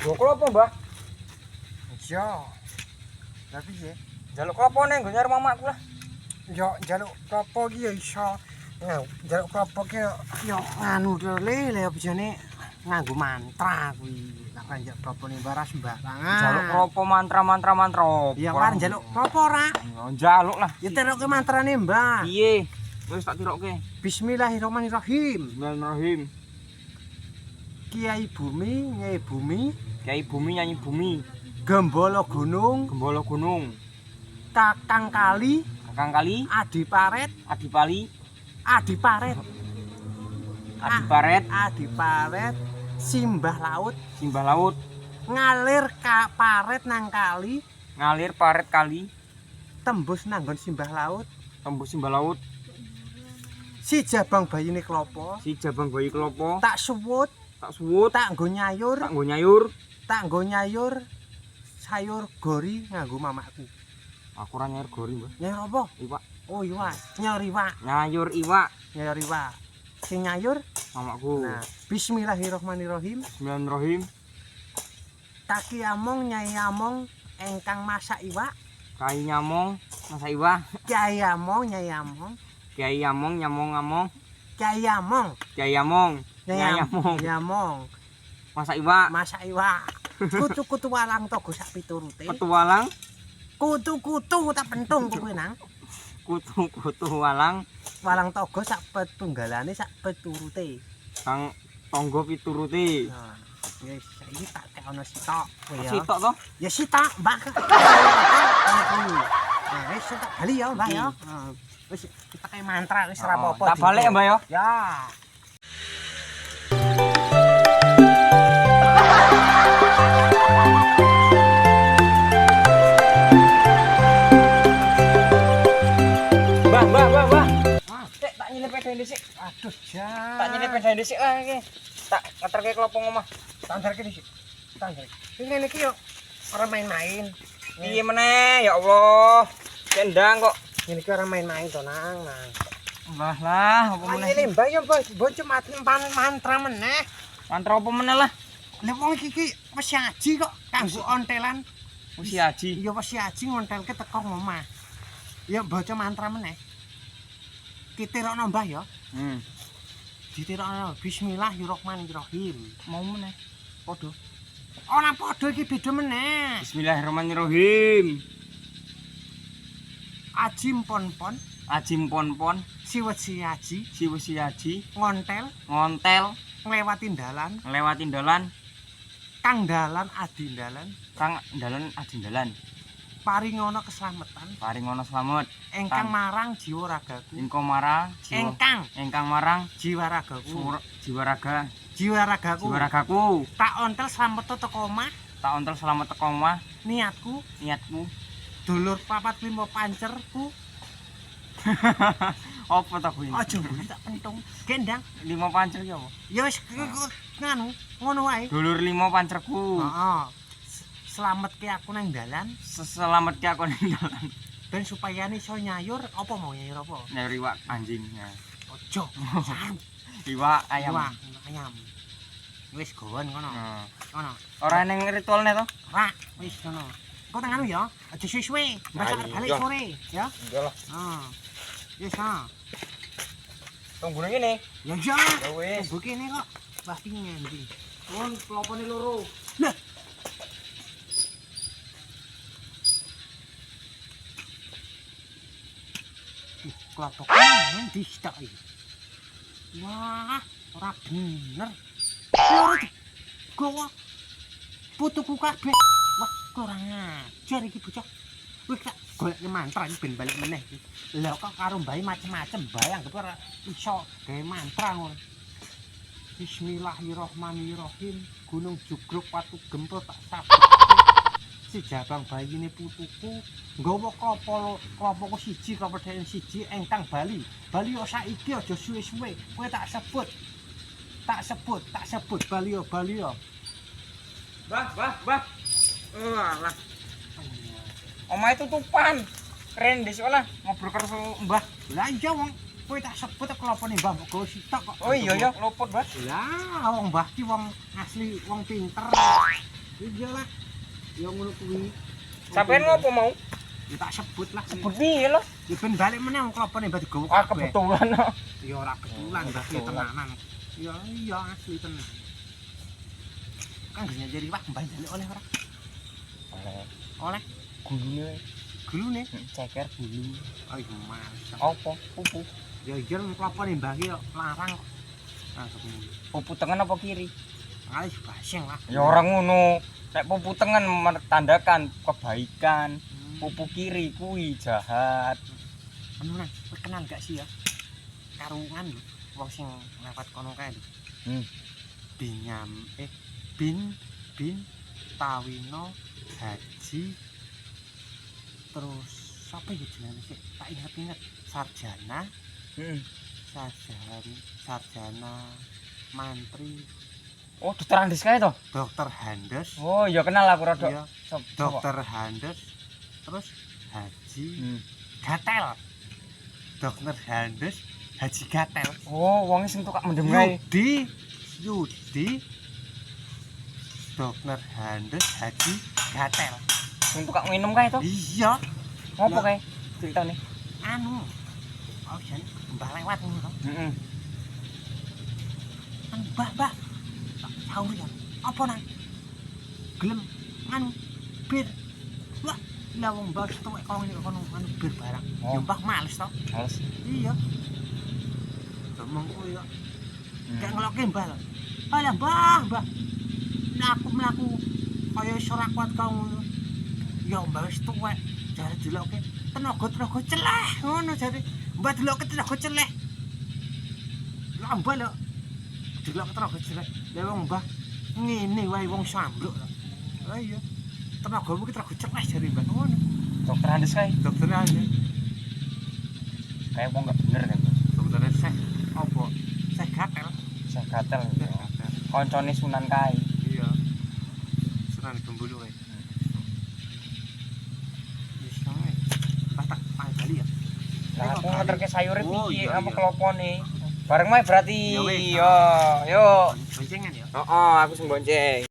Lho klopo, Mbah? Iya. Lah piye? Jaluk klopo ning nggo nyar mamaku lah. Yo njaluk klopo iki ya iso. Njaluk klopo ki yo nganu lele bijane nganggo mantra kuwi. Lah kan njaluk klopo ning baras sembarangan. Jaluk klopo mantra. Ya kan njaluk klopo ora? Njaluk lah. Ya terokke mantrane, Mbah. Piye? Wis tak tirokke. Bismillahirrahmanirrahim. Bismillahirrahim. Kiai Bumi, Nyai Bumi, Kiai Bumi nyanyi bumi, Gembala Gunung, Gembala Gunung, Kakang Kali, Kakang Kali, Adi Paret, Adi Pali, Adi Paret, Adi Paret, Adi Paret, Simbah Laut, Simbah Laut, ngalir ka paret nang kali, ngalir paret kali, tembus nanggon Simbah Laut, tembus Simbah Laut, si jabang bayine klopo, si jabang bayi klopo, tak suwut, tak nggo nyayur, tak nggo nyayur sayur gori nganggo mamaku. Aku ora nyayur gori, Mbah. Nyayur apa? Iwak. Oh, iwak. Nyayur iwak. Nyayur iwak. Nyayur iwak. Sing nyayur mamaku. nah, bismillahirrahmanirrahim. Bismillahirrahim. Kaki among nyai among engkang masak iwak. Kai nyamong masak iwak. Kyai among nyai among. Kiai among nyamong-among. Kyai among. Kiai among nyai among. Nyamong. Masak iwak. Masak iwak. Kutu-kutu walang togo sak piturute. Petualang. Kutu-kutu tak pentung kowe nang. Kutu-kutu walang. Walang togo sak petunggalane sak piturute. Kang tonggo pituruti. Nah, wis iki tak kene sitok kowe ya. Sitok to? Ya sitok, Mbak. Nah, wis tak bali ya, Mbak ya. Wis kita kayak mantra wis ora apa-apa. Tak balik ya, Mbak ya. Ya. Mbah. Cek tak nyilip pedhe dhisik. Aduh, jan. Tak nyilip pedhe dhisik lah iki. Tak ngeterke klopo omah. Standar ki dhisik. Standar. Iki ngene iki yo ora main-main. Piye meneh ya Allah. Cendang kok. Ngene iki ora main-main to, Nang. Mbah lah, apa meneh? Ini Mbah yo bocah mantra meneh. Mantra apa meneh lah? Lah wong iki wis aji kok kanggo ontelan. Wis haji. Ya wis aji ngontelke teko omah. Ya baca mantra meneh. Kitirokno Mbah ya. Ditirokno bismillahirrahmanirrahim. Mau meneh. Padha. Ora padha iki beda meneh. Bismillahirrahmanirrahim. Aji pon-pon, Aji pon-pon, siwet si aji, siwesi haji, ngontel, nglewati dalan, nglewati dalan, kang dalan adi dalan, kang dalan adi dalan. paringono keselamatan, Paringono slamet. engkang marang jiwa ragaku, Engkang marang jiwa. Engkang marang jiwa ragaku, jiwa raga. jiwa ragaku. Jiwa ragaku. Tak ontel slamet teko omah, Tak ontel selamat teko omah. niatku, dulur 4-5 pancerku. Apa ta kuwi? Aja mburi tak pentung. Gendang. 5 pancer ki apa? Ya wis nganu, ngono wae. Dulur 5 pancerku. Heeh. Slametke aku nang dalan Selametke aku ning dalan. ben supaya iso nyayur apa mau nyayur apa? Nyayur iwak anjing. Ya. Ojo. Iwak ayam. Ayam. Wis gowon ngono. Ngono. Ora ning ritualne to? Ora, wis ngono. Kok tang anu ya? Aja suwe-suwe. Masak balik sore, ya. Enggak lah. Heeh. Wis ha. Tunggune kene. Ya iya. Ya wis. Tunggu kene kok. Wah pingin ndi. Pun kelopone loro. Lah. Klotok ngendi stok iki? Wah, ora bener. Loro gowo. Putuku kabeh. Wah, kurang ajar iki bocah. Wis tak golekne mantra iki ben balik meneh iki. Lah kok karo mbae macem-macem bayang kok ora iso gawe mantra ngono. Bismillahirrahmanirrahim. Gunung jugruk watu gempur tak sabet. Si jabang bayine putuku nggawa klopo siji klopo dhewe siji engkang Bali. Bali yo saiki aja suwe-suwe. Kowe tak sebut. Tak sebut Bali yo. Bah. Walah. Omahe tutupan. Keren dhisik lah ngobrol karo Mbah. Lah iya wong kowe tak sebut klopone Mbah kok sitok kok. Oh iya ya luput, Mbah. Lah wong Mbah ki wong asli wong pinter. Iyalah. Ya ngono kuwi. Sampeyan ngopo mau? Ya tak sebut lah. Sebut piye lho? Ya ben balik meneh wong klopone mbah digowo Ah kabeh. kebetulan kok. Ya ora kebetulan mbah ki tenanan. Ya iya asli tenan. Kan gak jadi wah mbah jane oleh ora? Oleh Gulune gulune. ceker gulu. Oh iya mas. Apa? Pupu. Ya iya klopone mbah ki larang kok. Langsung Pupu tengen apa kiri? alis basing lah. Ya ora ngono. Nek pupu tengen menandakan kebaikan. Pupu kiri kuwi jahat. Anu nang, kowe kenal gak sih ya? Karungan lho, wong sing lewat kono kae lho. Bin Tawino Haji terus siapa ya jenenge sih? Tak ingat-ingat Sarjana. Sarjana Mantri. Oh, dokter Andes kae to? Dokter Handes. Oh, ya kenal aku rada. Iya, Dokter Handes. Terus Haji Gatel. Dokter Handes Haji Gatel. Oh, wong sing tukak mendem kae. Yudi. Dokter Handes Haji Gatel. Sing tukak minum kae to? Iya. Ngopo kae? Ceritane. Anu. Oh, jan mbah lewat ngono to. Heeh. Anu mbah. Tahu ya. Apa nang? Gelem anu bir. Wah, lah wong mbah tuwek kono anu bir barang. Ya mbah males to. Males. Iya. Ngomong kuwi kok. Gak ngeloke mbah lho. Alah mbah. Nek aku mlaku kaya iso ora kuat kau ngono. Ya mbah wis tuwek. Jare diloke tenaga celeh ngono jare. Mbah diloke tenaga celeh. Lah mbah lho. Diloke tenaga celeh. Lah wong mbah ngene wae wong sambruk. Lah iya. Tenagamu ki tenaga celeh jare mbah ngono. Dokter Andes kae. Dokter Andes. Kayak wong gak bener kan. Dokter Seh apa? Seh Gatel. Sing gatel. Gatel. Koncone Sunan kae. Iya. Sunan Gembulu kae. Wis kae. Tak bali ya. Lah aku ngeterke sayure Oh, piye iya, apa iya. kelopone. Bareng mae berarti. Ya wis. Yo, yo. Boncengan ya. Heeh, aku sing bonceng.